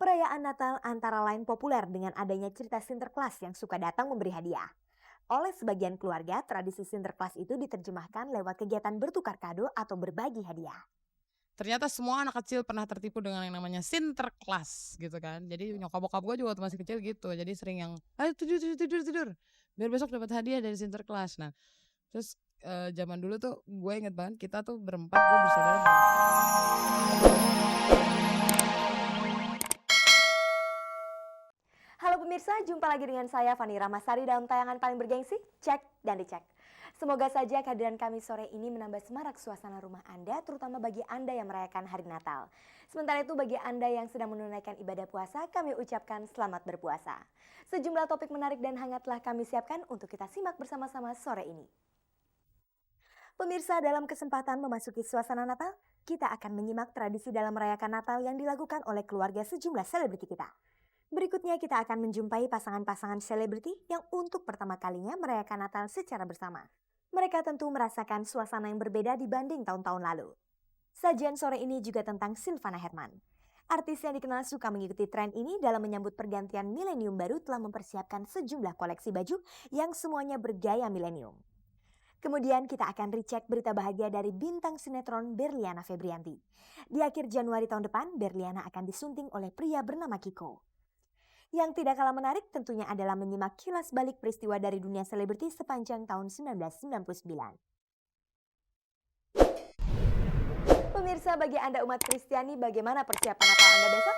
Perayaan Natal antara lain populer dengan adanya cerita Sinterklas yang suka datang memberi hadiah. Oleh sebagian keluarga, tradisi Sinterklas itu diterjemahkan lewat kegiatan bertukar kado atau berbagi hadiah. Ternyata semua anak kecil pernah tertipu dengan yang namanya Sinterklas gitu kan. Jadi nyokap bokap gue juga waktu masih kecil gitu. Jadi sering yang, ayo tidur tidur tidur tidur. Biar besok dapat hadiah dari Sinterklas. Nah, terus zaman dulu tuh gue inget banget kita tuh berempat, gue bersaudara Halo pemirsa, jumpa lagi dengan saya Fani Ramasari dalam tayangan paling bergengsi, Cek dan Dicek. Semoga saja kehadiran kami sore ini menambah semarak suasana rumah Anda, terutama bagi Anda yang merayakan hari Natal. Sementara itu bagi Anda yang sedang menunaikan ibadah puasa, kami ucapkan selamat berpuasa. Sejumlah topik menarik dan hangat telah kami siapkan untuk kita simak bersama-sama sore ini. Pemirsa, dalam kesempatan memasuki suasana Natal, kita akan menyimak tradisi dalam merayakan Natal yang dilakukan oleh keluarga sejumlah selebriti kita. Berikutnya kita akan menjumpai pasangan-pasangan selebriti yang untuk pertama kalinya merayakan Natal secara bersama. Mereka tentu merasakan suasana yang berbeda dibanding tahun-tahun lalu. Sajian sore ini juga tentang Silvana Herman. Artis yang dikenal suka mengikuti tren ini dalam menyambut pergantian milenium baru telah mempersiapkan sejumlah koleksi baju yang semuanya bergaya milenium. Kemudian kita akan recheck berita bahagia dari bintang sinetron Berliana Febrianti. Di akhir Januari tahun depan, Berliana akan disunting oleh pria bernama Kiko. Yang tidak kalah menarik tentunya adalah menyimak kilas balik peristiwa dari dunia selebriti sepanjang tahun 1999. Pemirsa, bagi Anda umat Kristiani, bagaimana persiapan Natal Anda besok?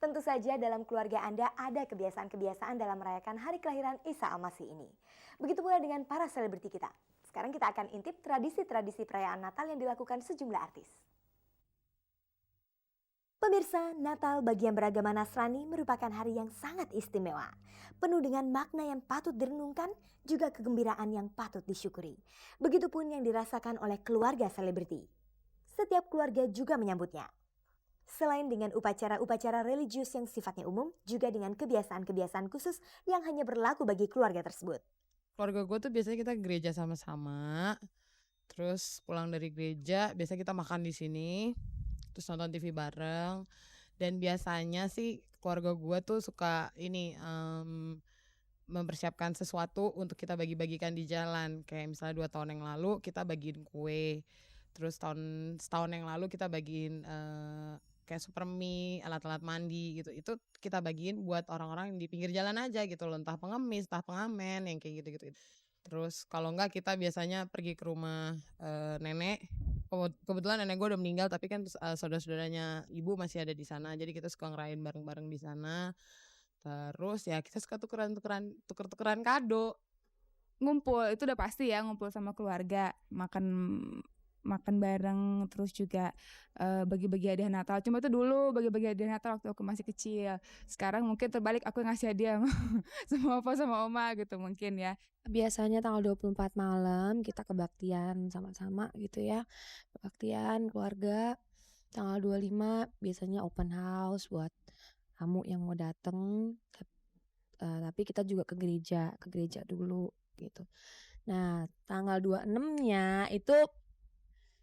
Tentu saja dalam keluarga Anda ada kebiasaan-kebiasaan dalam merayakan hari kelahiran Isa Al-Masih ini. Begitu pula dengan para selebriti kita. Sekarang kita akan intip tradisi-tradisi perayaan Natal yang dilakukan sejumlah artis. Pemirsa, Natal bagi yang beragama Nasrani merupakan hari yang sangat istimewa. Penuh dengan makna yang patut direnungkan, juga kegembiraan yang patut disyukuri. Begitupun yang dirasakan oleh keluarga selebriti. Setiap keluarga juga menyambutnya. Selain dengan upacara-upacara religius yang sifatnya umum, juga dengan kebiasaan-kebiasaan khusus yang hanya berlaku bagi keluarga tersebut. keluarga gue tuh biasanya kita gereja sama-sama. Terus pulang dari gereja biasanya kita makan di sini. Terus nonton TV bareng. Dan biasanya sih keluarga gue tuh suka ini mempersiapkan sesuatu untuk kita bagi-bagikan di jalan. Kayak misalnya 2 tahun yang lalu kita bagiin kue. Terus setahun yang lalu kita bagiin kayak super mie, alat-alat mandi gitu. Itu kita bagiin buat orang-orang yang di pinggir jalan aja gitu loh. Entah pengemis, entah pengamen yang kayak gitu-gitu. Terus kalau enggak kita biasanya pergi ke rumah nenek. Kebetulan nenek gue udah meninggal, tapi kan saudara-saudaranya ibu masih ada di sana. Jadi kita suka ngerayain bareng-bareng di sana. Terus ya kita suka tuker-tukeran kado. Ngumpul, itu udah pasti ya, ngumpul sama keluarga, makan makan bareng, terus juga bagi-bagi hadiah Natal. Cuma itu dulu bagi-bagi hadiah Natal waktu aku masih kecil. Sekarang mungkin terbalik, aku ngasih hadiah sama opa sama oma gitu mungkin ya. Biasanya tanggal 24 malam kita kebaktian sama-sama gitu ya. Kebaktian keluarga. Tanggal 25 biasanya open house buat tamu yang mau dateng. Tapi kita juga ke gereja dulu gitu. Nah, tanggal 26-nya itu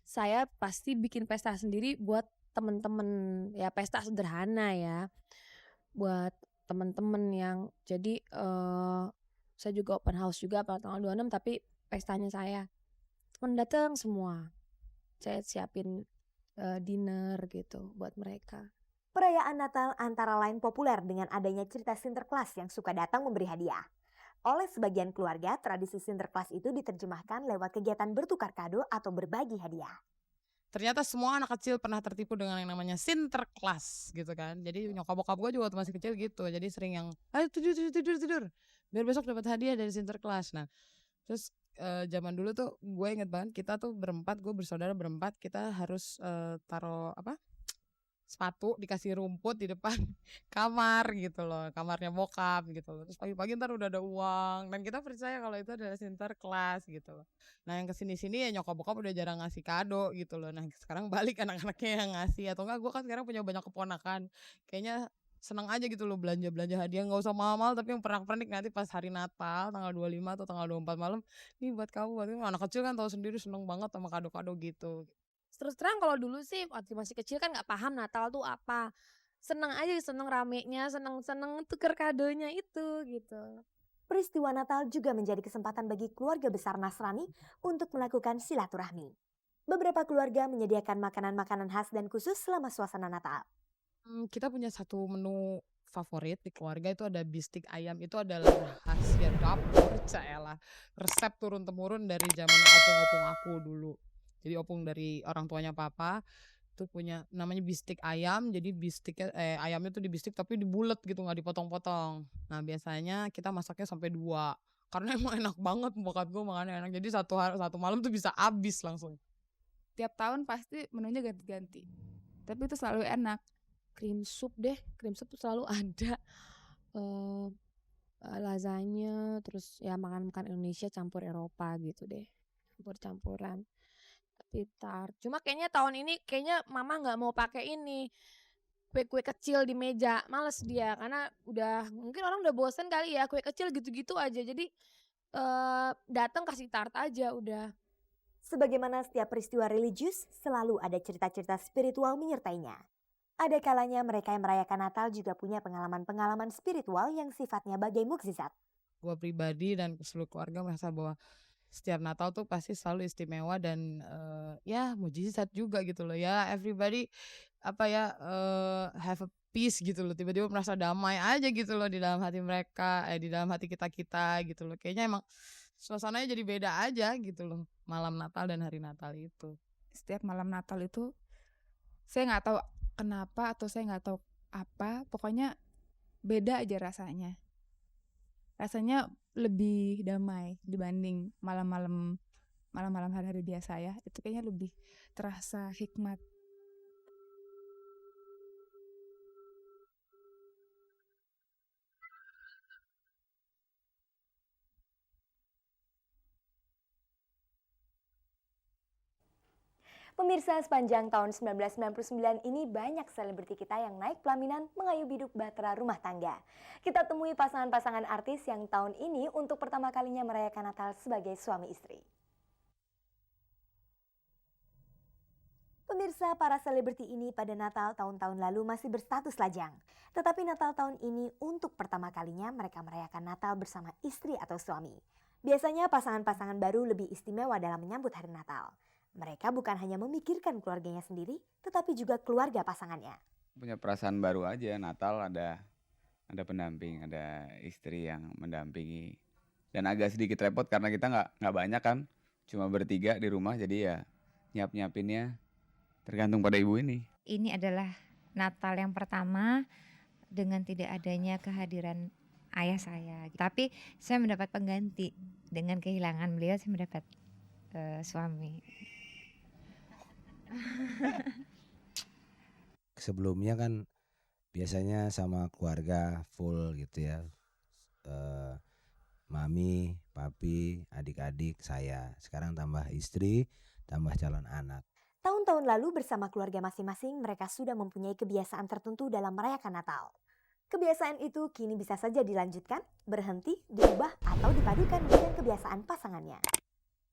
saya pasti bikin pesta sendiri buat temen-temen, ya pesta sederhana ya. Buat temen-temen yang jadi saya juga open house juga pada tanggal 26 tapi pestanya saya. Temen datang semua. Saya siapin dinner gitu buat mereka. Perayaan Natal antara lain populer dengan adanya cerita Sinterklas yang suka datang memberi hadiah. Oleh sebagian keluarga, tradisi Sinterklas itu diterjemahkan lewat kegiatan bertukar kado atau berbagi hadiah. Ternyata semua anak kecil pernah tertipu dengan yang namanya Sinterklas gitu kan. Jadi nyokap bokap gue juga waktu masih kecil gitu. Jadi sering yang, ayo tidur tidur tidur tidur. Biar besok dapat hadiah dari Sinterklas. Nah, terus zaman dulu tuh gue inget banget kita tuh berempat, gue bersaudara berempat, kita harus taruh apa? Sepatu dikasih rumput di depan kamar gitu loh, kamarnya bokap gitu loh. Terus pagi-pagi ntar udah ada uang dan kita percaya kalau itu adalah Sinterklas gitu loh. Nah yang kesini-sini ya nyokap bokap udah jarang ngasih kado gitu loh. Nah sekarang balik anak-anaknya yang ngasih, atau enggak gue kan sekarang punya banyak keponakan, kayaknya seneng aja gitu loh belanja-belanja hadiah, nggak usah mahal-mahal tapi yang pernak-pernik nanti pas hari Natal tanggal 25 atau tanggal 24 malam, nih buat kamu. Anak kecil kan tahu sendiri seneng banget sama kado-kado gitu. Terus terang kalau dulu sih waktu masih kecil kan nggak paham Natal tuh apa. seneng aja, seneng ramenya, seneng tuker kadonya itu gitu. Peristiwa Natal juga menjadi kesempatan bagi keluarga besar Nasrani untuk melakukan silaturahmi. Beberapa keluarga menyediakan makanan-makanan khas dan khusus selama suasana Natal. Kita punya satu menu favorit di keluarga, itu ada bistik ayam. Itu adalah rahasia dapur, caelah. Resep turun-temurun dari zaman opung-opung aku dulu. Jadi opung dari orang tuanya papa itu punya namanya bistik ayam. Jadi ayamnya tuh dibistik tapi dibulet gitu, nggak dipotong-potong. Nah biasanya kita masaknya sampai 2 karena emang enak banget, bokap gue makannya enak. Jadi satu malam tuh bisa habis langsung. Tiap tahun pasti menunya ganti-ganti. Tapi itu selalu enak. Cream soup tuh selalu ada. Eh, lasagna, terus ya makan-makan Indonesia campur Eropa gitu deh. Campur-campuran. Tapi cuma kayaknya tahun ini mama nggak mau pakai ini. Kue-kue kecil di meja, males dia karena mungkin orang udah bosen kali ya kue kecil gitu-gitu aja. Jadi datang kasih tart aja udah. Sebagaimana setiap peristiwa religius, selalu ada cerita-cerita spiritual menyertainya. Ada kalanya mereka yang merayakan Natal juga punya pengalaman-pengalaman spiritual yang sifatnya bagai mukjizat. Gue pribadi dan seluruh keluarga merasa bahwa setiap Natal tuh pasti selalu istimewa dan ya mujizat juga gitu loh ya. Everybody have a peace gitu loh. Tiba-tiba merasa damai aja gitu loh di dalam hati mereka, di dalam hati kita gitu loh. Kayaknya emang suasananya jadi beda aja gitu loh malam Natal dan hari Natal itu. Setiap malam Natal itu saya nggak tahu kenapa atau saya nggak tahu apa, pokoknya beda aja rasanya. Rasanya lebih damai dibanding malam-malam hari-hari biasa ya. Itu kayaknya lebih terasa hikmat. Pemirsa, sepanjang tahun 1999 ini banyak selebriti kita yang naik pelaminan mengayuh biduk bahtera rumah tangga. Kita temui pasangan-pasangan artis yang tahun ini untuk pertama kalinya merayakan Natal sebagai suami istri. Pemirsa, para selebriti ini pada Natal tahun-tahun lalu masih berstatus lajang. Tetapi Natal tahun ini untuk pertama kalinya mereka merayakan Natal bersama istri atau suami. Biasanya pasangan-pasangan baru lebih istimewa dalam menyambut hari Natal. Mereka bukan hanya memikirkan keluarganya sendiri, tetapi juga keluarga pasangannya. Punya perasaan baru aja, Natal ada pendamping, ada istri yang mendampingi. Dan agak sedikit repot karena kita nggak banyak kan, cuma bertiga di rumah, jadi ya nyiapinnya tergantung pada ibu ini. Ini adalah Natal yang pertama dengan tidak adanya kehadiran ayah saya. Tapi saya mendapat pengganti, dengan kehilangan beliau saya mendapat suami. Sebelumnya kan biasanya sama keluarga full gitu ya, mami, papi, adik-adik, saya. Sekarang tambah istri, tambah calon anak. Tahun-tahun lalu bersama keluarga masing-masing mereka sudah mempunyai kebiasaan tertentu dalam merayakan Natal. Kebiasaan itu kini bisa saja dilanjutkan, berhenti, diubah, atau dipadukan dengan kebiasaan pasangannya.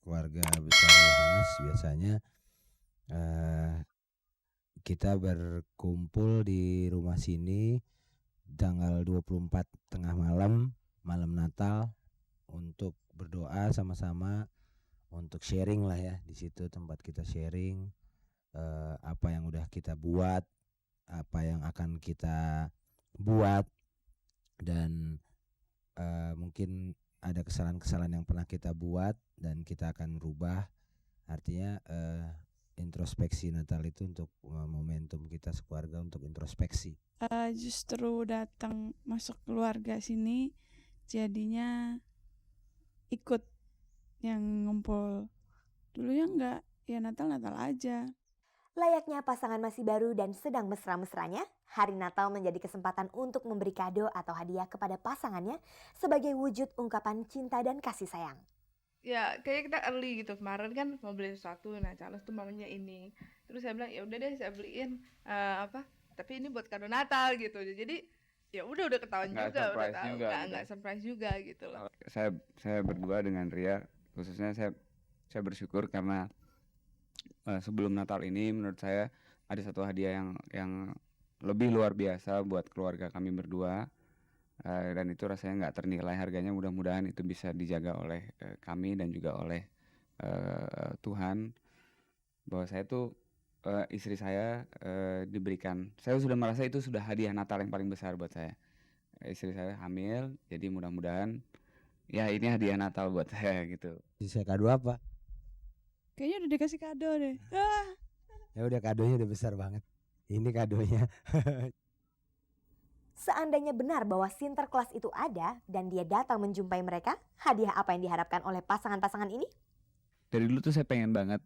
Keluarga besar Yohanes biasanya kita berkumpul di rumah sini tanggal 24 tengah malam Natal untuk berdoa sama-sama, untuk sharing lah ya. Di situ tempat kita sharing apa yang udah kita buat, apa yang akan kita buat, dan mungkin ada kesalahan-kesalahan yang pernah kita buat dan kita akan rubah. Artinya introspeksi Natal itu untuk momentum kita sekeluarga untuk introspeksi. Justru datang masuk keluarga sini jadinya ikut yang ngumpul. Dulunya enggak, ya Natal aja. Layaknya pasangan masih baru dan sedang mesra-mesranya, hari Natal menjadi kesempatan untuk memberi kado atau hadiah kepada pasangannya sebagai wujud ungkapan cinta dan kasih sayang. Ya kayak kita early gitu, kemarin kan mau beli sesuatu, nah Charles tuh mamanya ini, terus saya bilang ya udah deh saya beliin tapi ini buat kado Natal gitu, jadi ya udah ketahuan Nggak juga, udah surprise tahu, juga, nggak surprise juga gitu loh. Saya berdua dengan Ria, khususnya saya bersyukur karena sebelum Natal ini menurut saya ada satu hadiah yang lebih luar biasa buat keluarga kami berdua. Dan itu rasanya nggak ternilai harganya, mudah-mudahan itu bisa dijaga oleh kami dan juga oleh Tuhan, bahwa saya tuh istri saya diberikan, saya sudah merasa itu sudah hadiah Natal yang paling besar buat saya. Istri saya hamil, jadi mudah-mudahan ya ini hadiah Natal buat saya gitu. Bisa kado apa? Kayaknya udah dikasih kado deh. Ya udah, kadonya udah besar banget. Ini kadonya. Seandainya benar bahwa Sinterklas itu ada dan dia datang menjumpai mereka, hadiah apa yang diharapkan oleh pasangan-pasangan ini? Dari dulu tuh saya pengen banget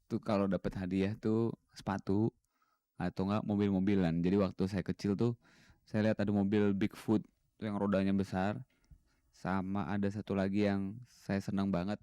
tuh kalau dapat hadiah tuh sepatu atau enggak mobil-mobilan. Jadi waktu saya kecil tuh saya lihat ada mobil Bigfoot tuh yang rodanya besar, sama ada satu lagi yang saya senang banget.